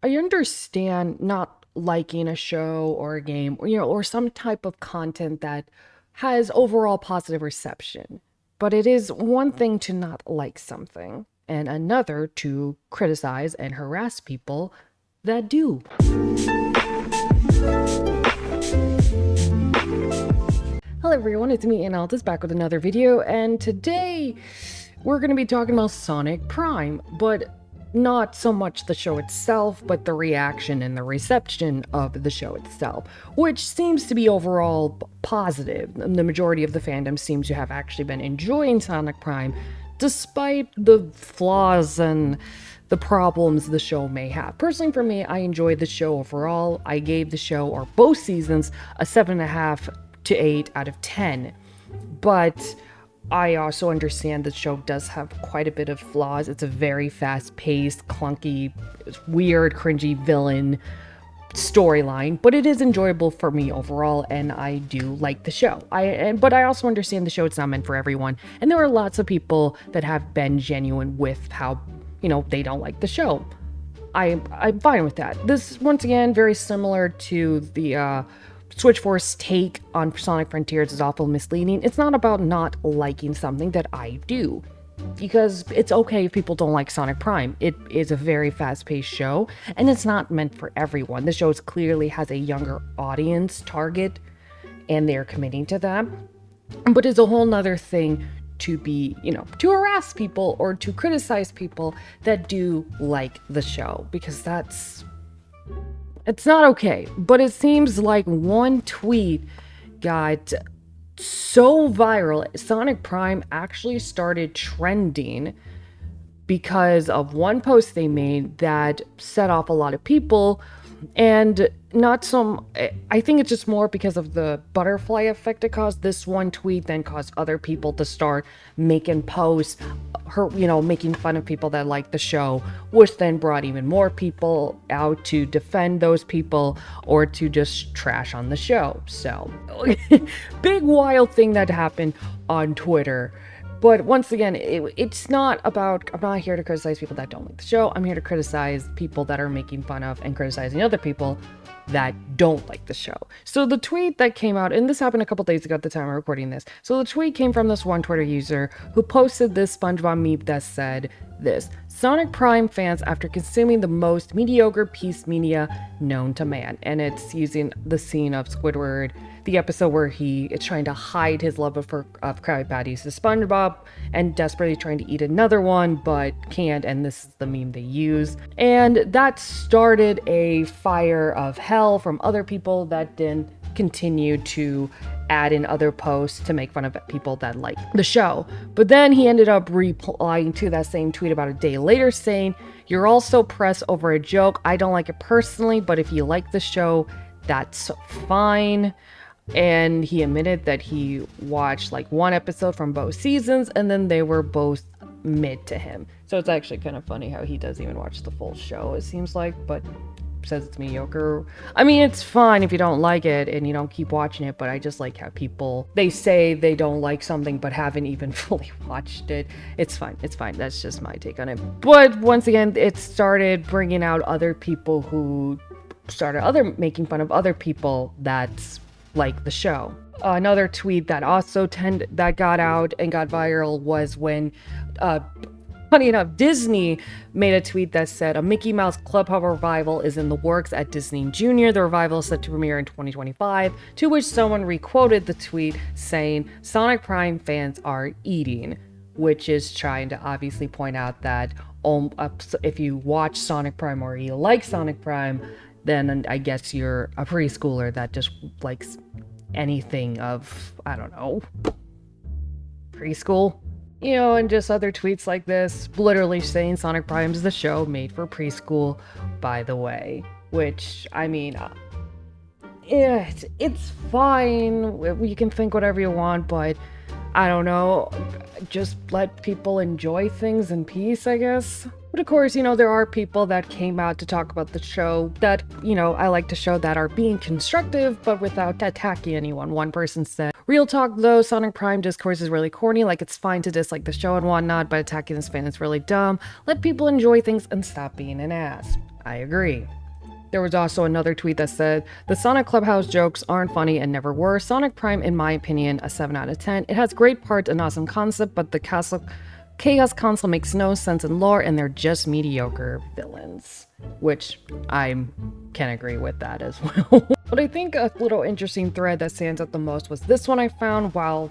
I understand not liking a show or a game or, or some type of content that has overall positive reception. But it is one thing to not like something and another to criticize and harass people that do. Hello everyone, it's me Analtis back with another video, and today we're going to be talking about Sonic Prime, but not so much the show itself, but the reaction and the reception of the show itself, which seems to be overall positive. The majority of the fandom seems to have actually been enjoying Sonic Prime, despite the flaws and the problems the show may have. Personally, for me, I enjoyed the show overall. I gave the show, or both seasons, a 7.5 to 8 out of 10. But I also understand the show does have quite a bit of flaws. It's a very fast-paced, clunky, weird, cringy villain storyline, but it is enjoyable for me overall, and I do like the show. But I also understand the show, it's not meant for everyone, and there are lots of people that have been genuine with how, they don't like the show. I'm fine with that. This, once again, very similar to the Switchforce take on Sonic Frontiers is awful misleading. It's not about not liking something that I do, because it's okay if people don't like Sonic Prime. It is a very fast-paced show, and it's not meant for everyone. The show clearly has a younger audience target, and they're committing to that. But it's a whole nother thing to be, to harass people or to criticize people that do like the show, because it's not okay. But it seems like one tweet got so viral, Sonic Prime actually started trending because of one post they made that set off a lot of people, and I think it's just more because of the butterfly effect it caused. This one tweet then caused other people to start making posts, making fun of people that like the show, which then brought even more people out to defend those people or to just trash on the show. So, big wild thing that happened on Twitter. But once again, it's not about, I'm not here to criticize people that don't like the show. I'm here to criticize people that are making fun of and criticizing other people that don't like the show. So the tweet that came out, and this happened a couple days ago at the time I'm recording this. So the tweet came from this one Twitter user who posted this SpongeBob meme that said this: Sonic Prime fans after consuming the most mediocre piece media known to man. And it's using the scene of Squidward, the episode where he is trying to hide his love of Krabby Patties to SpongeBob and desperately trying to eat another one but can't, and this is the meme they use. And that started a fire of hell from other people that then continued to add in other posts to make fun of people that like the show. But then he ended up replying to that same tweet about a day later saying, "You're all so pressed over a joke. I don't like it personally, but if you like the show, that's fine." And he admitted that he watched like one episode from both seasons, and then they were both mid to him. So it's actually kind of funny how he doesn't even watch the full show, it seems like, but says it's mediocre. I mean, it's fine if you don't like it and you don't keep watching it, but I just like how people, they say they don't like something but haven't even fully watched it. It's fine. That's just my take on it. But once again, it started bringing out other people who started making fun of other people that's like the show. Another tweet that also that got out and got viral was when funny enough, Disney made a tweet that said a Mickey Mouse Clubhouse revival is in the works at Disney Junior. The revival is set to premiere in 2025, to which someone requoted the tweet saying Sonic Prime fans are eating, which is trying to obviously point out that if you watch Sonic Prime or you like Sonic Prime, then I guess you're a preschooler that just likes anything of, I don't know, preschool. And just other tweets like this, literally saying Sonic Prime is the show made for preschool, by the way. Which, I mean, yeah, it's fine. You can think whatever you want, but I don't know. Just let people enjoy things in peace, I guess. But of course, there are people that came out to talk about the show that, I like to show that are being constructive, but without attacking anyone. One person said, "Real talk though, Sonic Prime discourse is really corny, like it's fine to dislike the show and whatnot, but attacking this fan is really dumb. Let people enjoy things and stop being an ass." I agree. There was also another tweet that said, the Sonic Clubhouse jokes aren't funny and never were. Sonic Prime, in my opinion, a 7 out of 10. It has great parts and awesome concept, but the Chaos Console makes no sense in lore and they're just mediocre villains. Which I can agree with that as well. But I think a little interesting thread that stands out the most was this one I found while,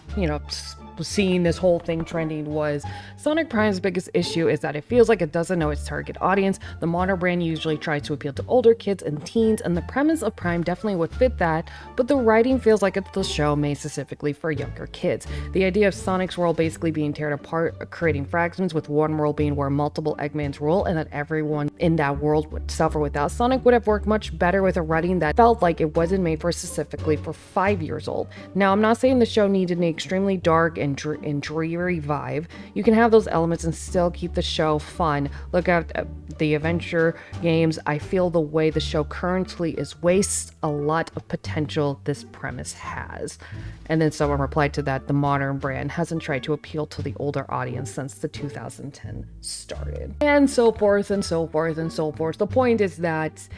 seeing this whole thing trending was Sonic Prime's biggest issue is that it feels like it doesn't know its target audience. The modern brand usually tries to appeal to older kids and teens, and the premise of Prime definitely would fit that, but the writing feels like it's the show made specifically for younger kids. The idea of Sonic's world basically being torn apart, creating fragments, with one world being where multiple Eggmans rule, and that everyone in that world would suffer without Sonic would have worked much better with a writing that felt like it wasn't made for specifically for 5 years old. Now, I'm not saying the show needed an extremely dark and dreary vibe. You can have those elements and still keep the show fun. Look at the adventure games. I feel the way the show currently is wastes a lot of potential this premise has. And then someone replied to that, the modern brand hasn't tried to appeal to the older audience since the 2010 started. And so forth and so forth and so forth. The point is that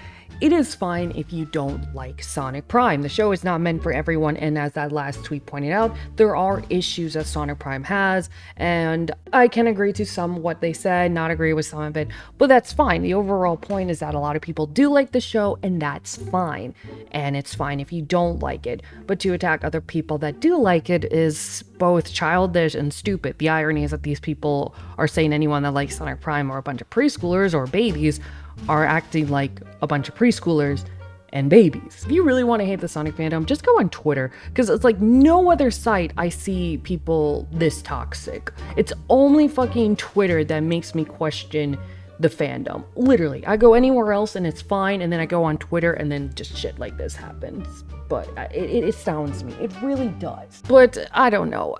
it is fine if you don't like Sonic Prime. The show is not meant for everyone, and as that last tweet pointed out, there are issues that Sonic Prime has, and I can agree to some what they said, not agree with some of it, but that's fine. The overall point is that a lot of people do like the show, and that's fine. And it's fine if you don't like it, but to attack other people that do like it is both childish and stupid. The irony is that these people are saying anyone that likes Sonic Prime are a bunch of preschoolers or babies, are acting like a bunch of preschoolers and babies. If you really want to hate the Sonic fandom, just go on Twitter, because it's like no other site I see people this toxic. It's only fucking Twitter that makes me question the fandom. Literally, I go anywhere else and it's fine, and then I go on Twitter and then just shit like this happens. But it astounds me. It really does. But I don't know.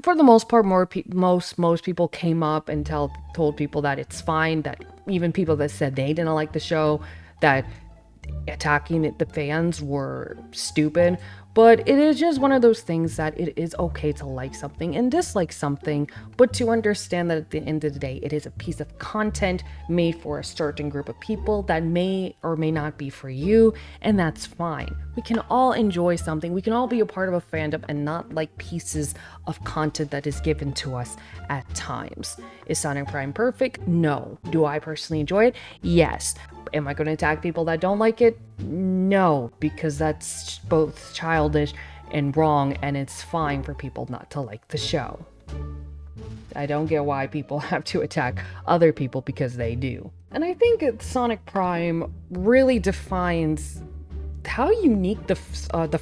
For the most part, most people came up and told people that it's fine. That even people that said they didn't like the show, that attacking the fans were stupid. But it is just one of those things that it is okay to like something and dislike something, but to understand that at the end of the day, it is a piece of content made for a certain group of people that may or may not be for you, and that's fine. We can all enjoy something. We can all be a part of a fandom and not like pieces of content that is given to us at times. Is Sonic Prime perfect? No. Do I personally enjoy it? Yes. Am I going to attack people that don't like it? No, because that's both childish and wrong, and it's fine for people not to like the show. I don't get why people have to attack other people because they do. And I think Sonic Prime really defines how unique the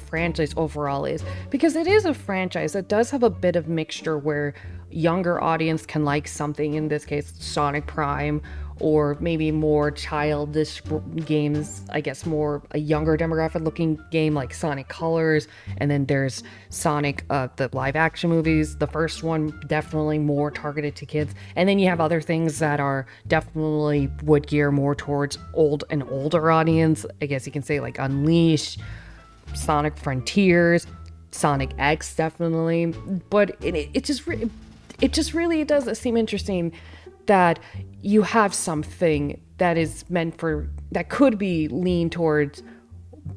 franchise overall is, because it is a franchise that does have a bit of mixture where younger audience can like something, in this case Sonic Prime, or maybe more childish games, I guess more a younger demographic looking game like Sonic Colors, and then there's Sonic, the live action movies. The first one definitely more targeted to kids, and then you have other things that are definitely would gear more towards an older audience. I guess you can say like Unleash, Sonic Frontiers, Sonic X definitely, but it just really does seem interesting that you have something that is meant for, that could be leaned towards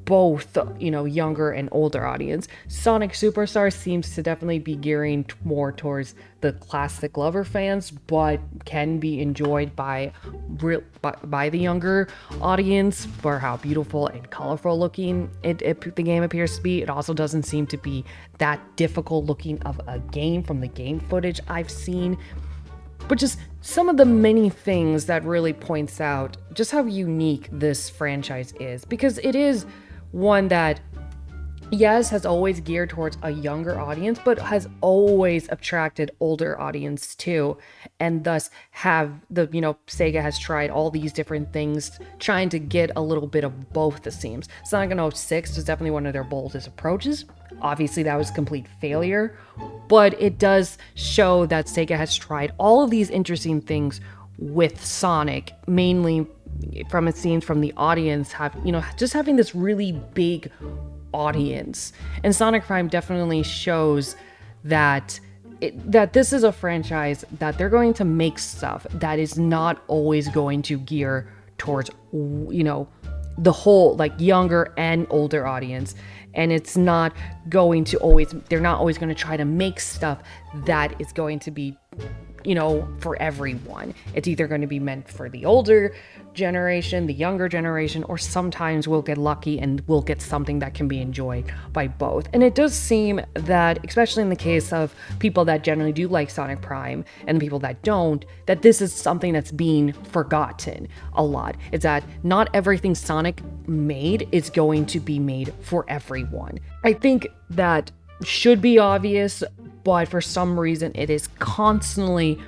both, younger and older audience. Sonic Superstars seems to definitely be gearing more towards the classic lover fans, but can be enjoyed by the younger audience for how beautiful and colorful looking the game appears to be. It also doesn't seem to be that difficult looking of a game from the game footage I've seen. But just some of the many things that really points out just how unique this franchise is, because it is one that, yes, has always geared towards a younger audience, but has always attracted older audience too, and thus Sega has tried all these different things, trying to get a little bit of both, it seems. Sonic 06 was definitely one of their boldest approaches. Obviously, that was a complete failure, but it does show that Sega has tried all of these interesting things with Sonic, mainly from it seems from the audience just having this really big audience. And Sonic Prime definitely shows that this is a franchise that they're going to make stuff that is not always going to gear towards, you know, the whole like younger and older audience. And it's not going to always, they're not always going to try to make stuff that is going to be, you know, for everyone. It's either going to be meant for the older generation, the younger generation, or sometimes we'll get lucky and we'll get something that can be enjoyed by both. And it does seem that, especially in the case of people that generally do like Sonic Prime and people that don't, that this is something that's being forgotten a lot. It's that not everything Sonic made is going to be made for everyone. I think that should be obvious, but for some reason it is constantly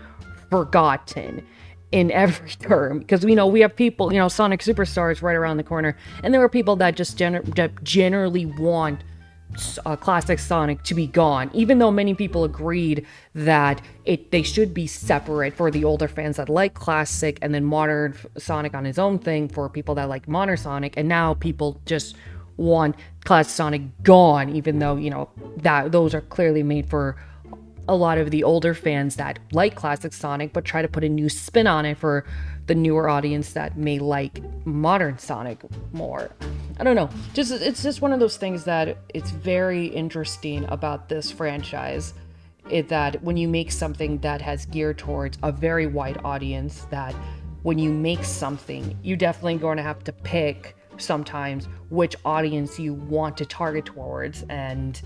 forgotten in every term, because we know we have people, you know, Sonic Superstars right around the corner, and there are people that just generally want classic Sonic to be gone, even though many people agreed that they should be separate for the older fans that like classic, and then modern Sonic on his own thing for people that like modern Sonic. And now people just want classic Sonic gone, even though, you know, that those are clearly made for a lot of the older fans that like classic Sonic, but try to put a new spin on it for the newer audience that may like modern Sonic more. I don't know. It's just one of those things that it's very interesting about this franchise, is that when you make something that has geared towards a very wide audience, that when you make something, you definitely going to have to pick sometimes which audience you want to target towards, and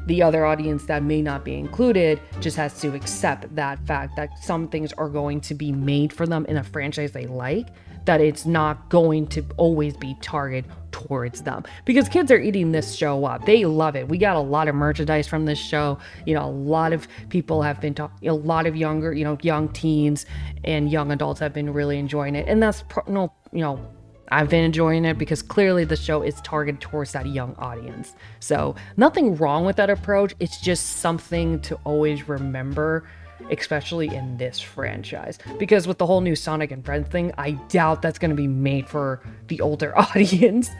the other audience that may not be included just has to accept that fact that some things are going to be made for them in a franchise they like, that it's not going to always be targeted towards them, because kids are eating this show up. They love it. We got a lot of merchandise from this show. You know, a lot of people have been talking, a lot of younger, you know, young teens and young adults have been really enjoying it. And that's, you know, I've been enjoying it because clearly the show is targeted towards that young audience. So nothing wrong with that approach. It's just something to always remember, especially in this franchise. Because with the whole new Sonic and Friends thing, I doubt that's going to be made for the older audience.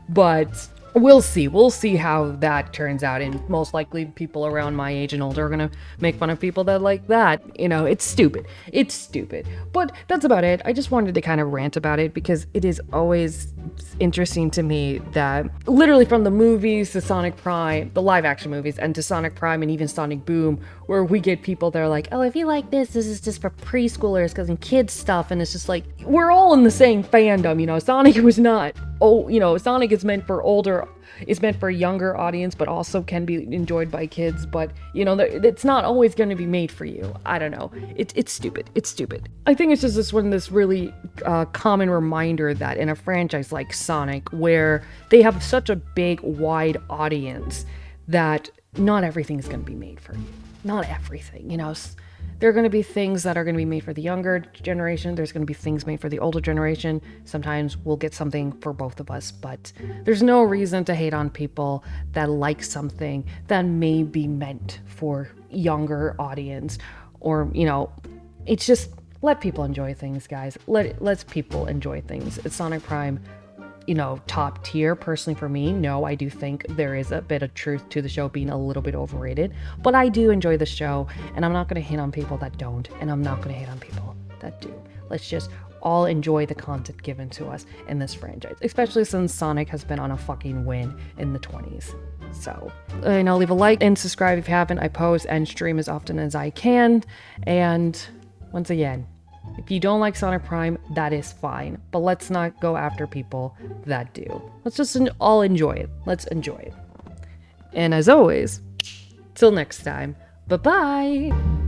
But we'll see. We'll see how that turns out. And most likely people around my age and older are going to make fun of people that like that. You know, it's stupid. It's stupid. But that's about it. I just wanted to kind of rant about it because it is always interesting to me that literally from the movies to Sonic Prime, the live action movies, and to Sonic Prime and even Sonic Boom, where we get people that are like, oh, if you like this is just for preschoolers because in kids stuff. And it's just like, we're all in the same fandom, you know. Sonic was not, oh, you know, Sonic is meant for older, is meant for a younger audience, but also can be enjoyed by kids. But, you know, it's not always going to be made for you. I don't know. It's stupid. It's stupid. I think it's just this really common reminder that in a franchise like Sonic, where they have such a big, wide audience, that not everything is going to be made for you. Not everything, you know. There are going to be things that are going to be made for the younger generation. There's going to be things made for the older generation. Sometimes we'll get something for both of us, but there's no reason to hate on people that like something that may be meant for younger audience, or, you know, it's just let people enjoy things, guys. Let's people enjoy things. It's Sonic Prime, you know, top tier. Personally for me, no, I do think there is a bit of truth to the show being a little bit overrated, but I do enjoy the show, and I'm not going to hate on people that don't, and I'm not going to hate on people that do. Let's just all enjoy the content given to us in this franchise, especially since Sonic has been on a fucking win in the 20s. So, you know, leave a like and subscribe if you haven't. I post and stream as often as I can, and once again, if you don't like Sonic Prime, that is fine. But let's not go after people that do. Let's just all enjoy it. Let's enjoy it. And as always, till next time, bye-bye!